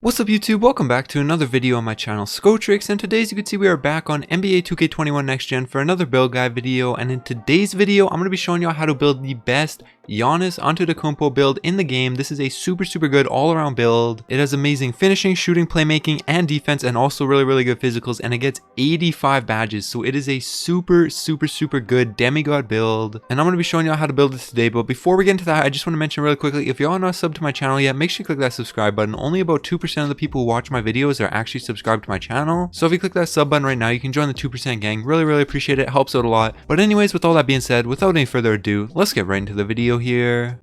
What's up YouTube, welcome back to another video on my channel Skotrix, and today as you can see we are back on NBA 2K21 Next Gen for another build guide video. And in today's video I'm going to be showing you how to build the best Giannis Antetokounmpo build in the game. This is a super good all around build. It has amazing finishing, shooting, playmaking, and defense, and also really good physicals, and it gets 85 badges, so it is a super good DemiGod build. And I'm going to be showing you how to build this today. But before we get into that, I just want to mention really quickly, if y'all are not subbed to my channel yet, make sure you click that subscribe button. Only about 2% of the people who watch my videos are actually subscribed to my channel, so if you click that sub button right now, you can join the 2% gang. Really appreciate it, helps out a lot. But anyways, with all that being said, without any further ado, let's get right into the video here.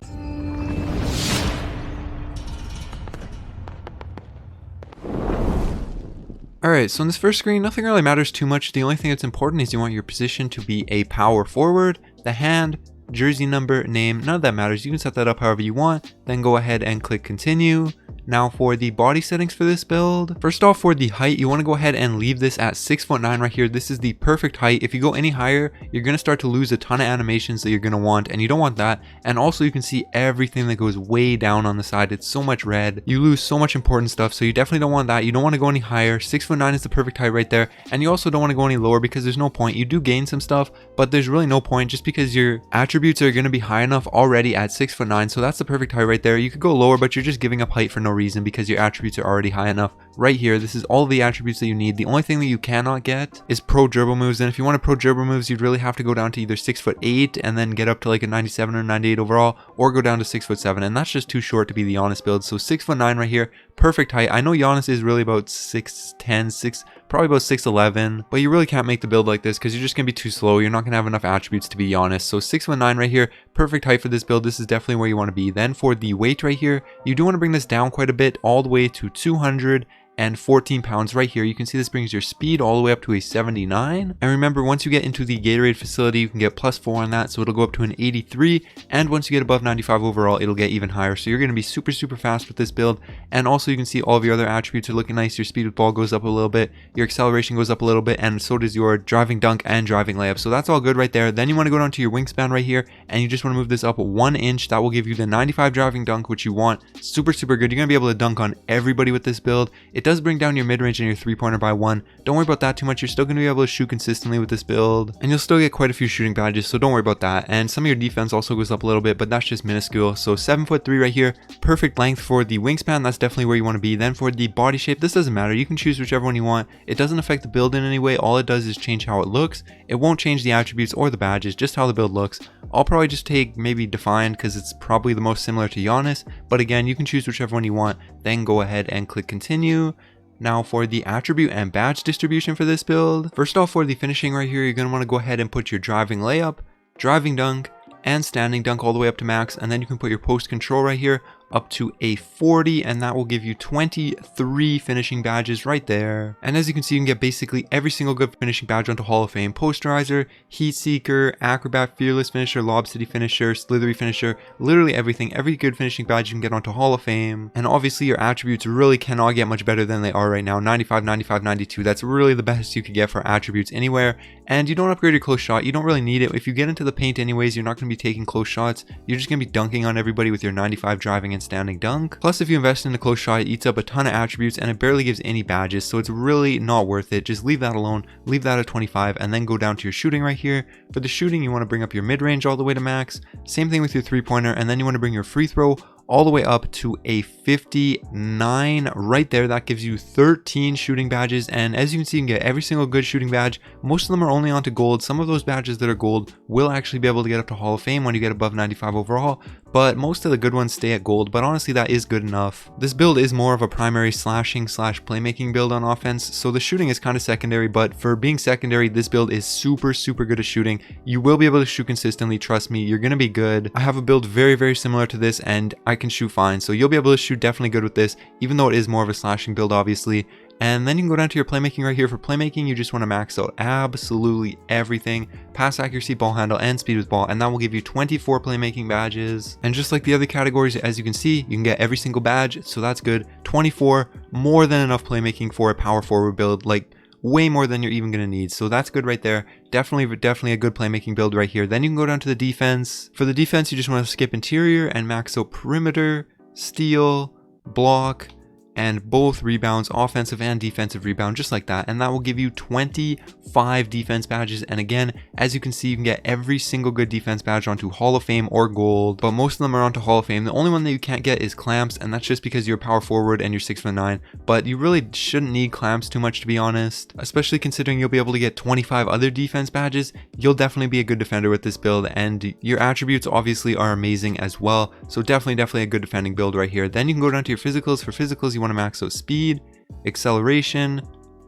Alright, so in this first screen, nothing really matters too much. The only thing that's important is you want your position to be a power forward. The hand, jersey number, name, none of that matters. You can set that up however you want, then go ahead and click continue. Now for the body settings for this build, first off, for the height, you want to go ahead and leave this at 6'9" right here. This is the perfect height. If you go any higher, you're going to start to lose a ton of animations that you're going to want, and you don't want that. And also you can see everything that goes way down on the side. It's so much red. You lose so much important stuff, so you definitely don't want that. You don't want to go any higher. 6'9" is the perfect height right there. And you also don't want to go any lower because there's no point. You do gain some stuff, but there's really no point just because your attributes are going to be high enough already at 6'9". So that's the perfect height right there. You could go lower, but you're just giving up height for no reason because your attributes are already high enough. Right here, this is all the attributes that you need. The only thing that you cannot get is pro dribble moves, and if you want to pro dribble moves, you'd really have to go down to either 6'8" and then get up to like a 97 or 98 overall, or go down to 6'7", and that's just too short to be the Giannis build. So 6'9" right here, perfect height. I know Giannis is really about 6'10", probably about 6'11", but you really can't make the build like this because you're just gonna be too slow. You're not gonna have enough attributes to be Giannis. So 6'9" right here, perfect height for this build. This is definitely where you want to be. Then for the weight right here, you do want to bring this down quite a bit, all the way to 214 pounds right here. You can see this brings your speed all the way up to a 79. And remember, once you get into the Gatorade facility, you can get +4 on that, so it'll go up to an 83. And once you get above 95 overall, it'll get even higher. So you're going to be super fast with this build. And also you can see all of your other attributes are looking nice. Your speed with ball goes up a little bit, your acceleration goes up a little bit, and so does your driving dunk and driving layup. So that's all good right there. Then you want to go down to your wingspan right here, and you just want to move this up 1 inch. That will give you the 95 driving dunk, which you want. Super good. You're going to be able to dunk on everybody with this build. It does bring down your mid-range and your three-pointer by 1. Don't worry about that too much. You're still going to be able to shoot consistently with this build, and you'll still get quite a few shooting badges, so don't worry about that. And some of your defense also goes up a little bit, but that's just minuscule. So 7'3" right here, perfect length for the wingspan. That's definitely where you want to be. Then for the body shape, this doesn't matter. You can choose whichever one you want. It doesn't affect the build in any way. All it does is change how it looks. It won't change the attributes or the badges, just how the build looks. I'll probably just take maybe defined because it's probably the most similar to Giannis, but again, you can choose whichever one you want. Then go ahead and click continue. Now for the attribute and badge distribution for this build, first off, for the finishing right here, you're going to want to go ahead and put your driving layup, driving dunk, and standing dunk all the way up to max, and then you can put your post control right here up to a 40, and that will give you 23 finishing badges right there. And as you can see, you can get basically every single good finishing badge onto Hall of Fame: posterizer, heat seeker, acrobat, fearless finisher, lob city finisher, slithery finisher, literally everything. Every good finishing badge you can get onto Hall of Fame. And obviously your attributes really cannot get much better than they are right now. 95, 95, 92, that's really the best you could get for attributes anywhere. And you don't upgrade your close shot. You don't really need it. If you get into the paint anyways, you're not going to be taking close shots. You're just going to be dunking on everybody with your 95 driving and standing dunk. Plus, if you invest in a close shot, it eats up a ton of attributes and it barely gives any badges, so it's really not worth it. Just leave that alone, leave that at 25, and then go down to your shooting right here. For the shooting, you want to bring up your mid-range all the way to max. Same thing with your three-pointer, and then you want to bring your free throw all the way up to a 59 right there. That gives you 13 shooting badges, and as you can see, you can get every single good shooting badge. Most of them are only onto gold. Some of those badges that are gold will actually be able to get up to Hall of Fame when you get above 95 overall, but most of the good ones stay at gold. But honestly, that is good enough. This build is more of a primary slashing / playmaking build on offense, so the shooting is kind of secondary, but for being secondary, this build is super good at shooting. You will be able to shoot consistently, trust me, you're gonna be good. I have a build very similar to this, and I can shoot fine, so you'll be able to shoot definitely good with this, even though it is more of a slashing build obviously. And then you can go down to your playmaking right here. For playmaking, you just want to max out absolutely everything: pass accuracy, ball handle, and speed with ball, and that will give you 24 playmaking badges. And just like the other categories, as you can see, you can get every single badge, so that's good. 24, more than enough playmaking for a power forward build, like way more than you're even going to need, so that's good right there. Definitely a good playmaking build right here. Then you can go down to the defense. For the defense, you just want to skip interior and max out perimeter, steal, block, and both rebounds, offensive and defensive rebound, just like that, and that will give you 25 defense badges. And again, as you can see, you can get every single good defense badge onto Hall of Fame or Gold, but most of them are onto Hall of Fame. The only one that you can't get is clamps, and that's just because you're power forward and you're 6'9", but you really shouldn't need clamps too much, to be honest, especially considering you'll be able to get 25 other defense badges. You'll definitely be a good defender with this build, and your attributes obviously are amazing as well, so definitely a good defending build right here. Then you can go down to your physicals. For physicals, you want to max out speed, acceleration,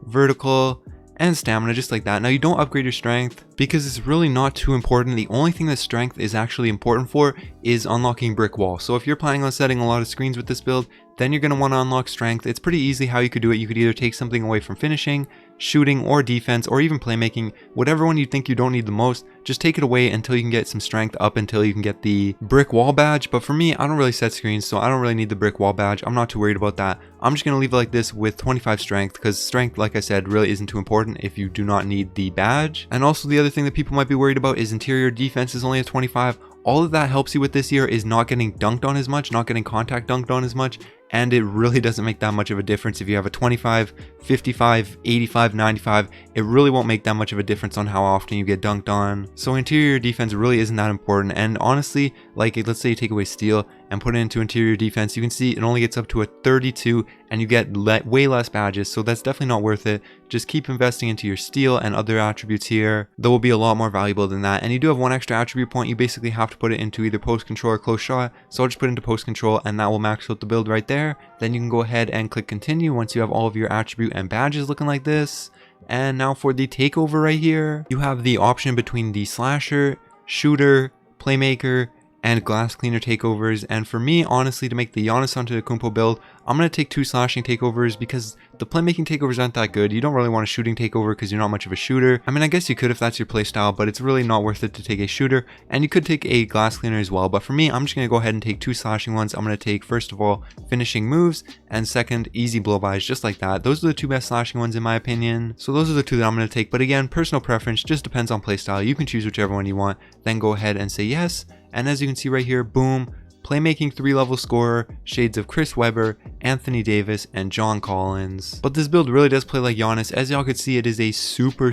vertical, and stamina, just like that. Now you don't upgrade your strength because it's really not too important. The only thing that strength is actually important for is unlocking brick wall. So if you're planning on setting a lot of screens with this build, then you're going to want to unlock strength. It's pretty easy how you could do it. You could either take something away from finishing, shooting, or defense, or even playmaking. Whatever one you think you don't need the most, just take it away until you can get some strength up until you can get the brick wall badge. But for me, I don't really set screens, so I don't really need the brick wall badge. I'm not too worried about that. I'm just going to leave it like this with 25 strength, because strength, like I said, really isn't too important if you do not need the badge. And also the other thing that people might be worried about is interior defense is only a 25. All of that helps you with this year is not getting dunked on as much, not getting contact dunked on as much, and it really doesn't make that much of a difference if you have a 25, 55, 85, 95. It really won't make that much of a difference on how often you get dunked on. So interior defense really isn't that important, and honestly, like let's say you take away steal and put it into interior defense, you can see it only gets up to a 32 and you get way less badges, so that's definitely not worth it. Just keep investing into your steal and other attributes here. They will be a lot more valuable than that, and you do have one extra attribute point. You basically have to put it into either post control or close shot, so I'll just put it into post control and that will max out the build right there. Then you can go ahead and click continue once you have all of your attribute and badges looking like this. And now for the takeover right here, you have the option between the slasher, shooter, playmaker, and glass cleaner takeovers. And for me, honestly, to make the Giannis Antetokounmpo build, I'm going to take 2 slashing takeovers because the playmaking takeovers aren't that good. You don't really want a shooting takeover because you're not much of a shooter. I mean, I guess you could if that's your playstyle, but it's really not worth it to take a shooter. And you could take a glass cleaner as well. But for me, I'm just going to go ahead and take 2 slashing ones. I'm going to take, first of all, finishing moves, and second, easy blow-bys, just like that. Those are the 2 best slashing ones in my opinion. So those are the 2 that I'm going to take. But again, personal preference, just depends on playstyle. You can choose whichever one you want. Then go ahead and say yes. And as you can see right here, boom, playmaking 3-level scorer, shades of Chris Webber, Anthony Davis, and John Collins. But this build really does play like Giannis. As y'all could see, it is a super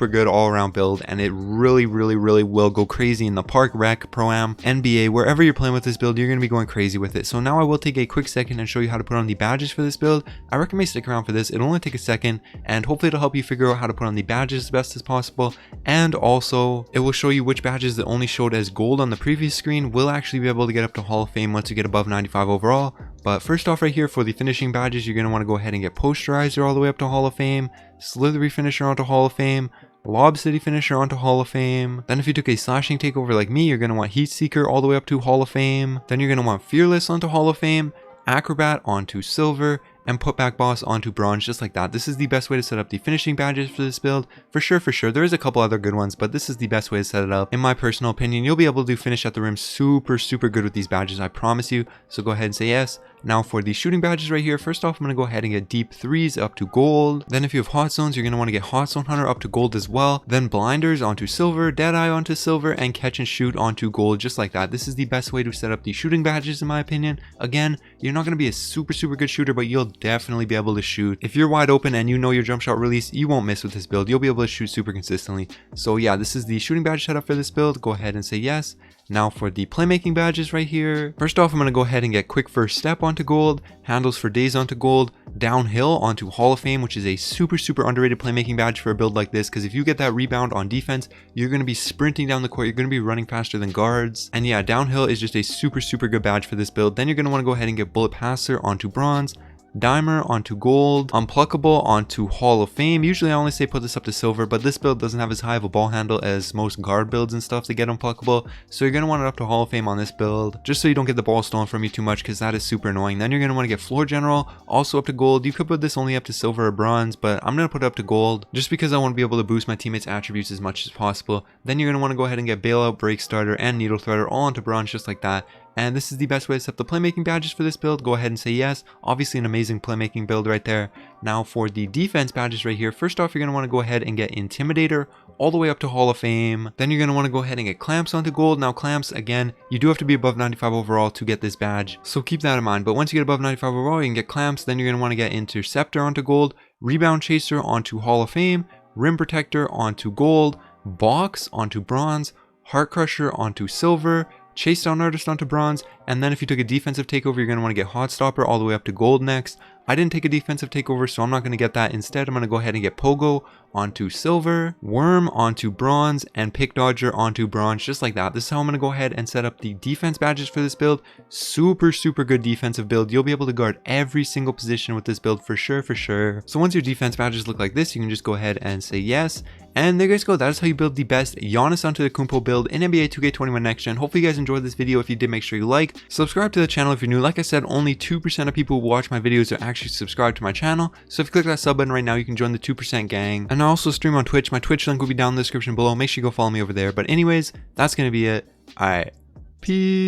good all-around build, and it really will go crazy in the park, rec, pro-am, NBA, wherever you're playing with this build, you're going to be going crazy with it. So now I will take a quick second and show you how to put on the badges for this build. I recommend stick around for this. It'll only take a second, and hopefully it'll help you figure out how to put on the badges as best as possible. And also, it will show you which badges that only showed as gold on the previous screen will actually be able to get up to Hall of Fame once you get above 95 overall. But first off right here, for the finishing badges, you're going to want to go ahead and get Posterizer all the way up to Hall of Fame, Slithery Finisher onto Hall of Fame, Lob City Finisher onto Hall of Fame. Then if you took a slashing takeover like me, you're going to want Heat Seeker all the way up to Hall of Fame. Then you're going to want Fearless onto Hall of Fame, Acrobat onto Silver, and Putback Boss onto Bronze, just like that. This is the best way to set up the finishing badges for this build. For sure. There is a couple other good ones, but this is the best way to set it up. In my personal opinion, you'll be able to finish at the rim super good with these badges, I promise you. So go ahead and say yes. Now for the shooting badges right here, first off, I'm going to go ahead and get Deep Threes up to Gold. Then if you have Hot Zones, you're going to want to get Hot Zone Hunter up to Gold as well. Then Blinders onto Silver, Deadeye onto Silver, and Catch and Shoot onto Gold, just like that. This is the best way to set up the shooting badges in my opinion. Again, you're not going to be a super good shooter, but you'll definitely be able to shoot. If you're wide open and you know your jump shot release, you won't miss with this build. You'll be able to shoot super consistently. So yeah, this is the shooting badge setup for this build. Go ahead and say yes. Now for the playmaking badges right here. First off, I'm going to go ahead and get Quick First Step onto Gold, Handles for Days onto Gold, Downhill onto Hall of Fame, which is a super underrated playmaking badge for a build like this, because if you get that rebound on defense, you're going to be sprinting down the court, you're going to be running faster than guards. And yeah, Downhill is just a super good badge for this build. Then you're going to want to go ahead and get Bullet Passer onto Bronze, Dimer onto Gold, Unpluckable onto Hall of Fame. Usually I only say put this up to Silver, but this build doesn't have as high of a ball handle as most guard builds and stuff to get Unpluckable, so you're going to want it up to Hall of Fame on this build, just so you don't get the ball stolen from you too much, because that is super annoying. Then you're going to want to get Floor General, also up to Gold. You could put this only up to Silver or Bronze, but I'm going to put it up to Gold, just because I want to be able to boost my teammates' attributes as much as possible. Then you're going to want to go ahead and get Bailout, Break Starter, and Needle Threader all onto Bronze, just like that. And this is the best way to set up the playmaking badges for this build. Go ahead and say yes. Obviously an amazing playmaking build right there. Now for the defense badges right here, first off, you're going to want to go ahead and get Intimidator all the way up to Hall of Fame. Then you're going to want to go ahead and get Clamps onto gold. Now Clamps, again, you do have to be above 95 overall to get this badge, so keep that in mind. But once you get above 95 overall, you can get Clamps. Then you're going to want to get Interceptor onto gold, Rebound Chaser onto Hall of Fame, Rim Protector onto gold, Box onto bronze, Heart Crusher onto silver, Chase Down Artist onto bronze, and then if you took a defensive takeover, you're going to want to get Hot Stopper all the way up to gold next. I didn't take a defensive takeover, so I'm not going to get that. Instead, I'm going to go ahead and get Pogo onto silver, Worm onto bronze, and Pick Dodger onto bronze, just like that. This is how I'm going to go ahead and set up the defense badges for this build. Super good defensive build. You'll be able to guard every single position with this build for sure. So once your defense badges look like this, you can just go ahead and say yes. And there you guys go. That is how you build the best Giannis Antetokounmpo build in NBA 2K21 Next Gen. Hopefully you guys enjoyed this video. If you did, make sure you like, subscribe to the channel if you're new. Like I said, only 2% of people who watch my videos are actually subscribed to my channel. So if you click that sub button right now, you can join the 2% gang. And I also stream on Twitch. My Twitch link will be down in the description below. Make sure you go follow me over there. But anyways, that's going to be it. Alright. Peace.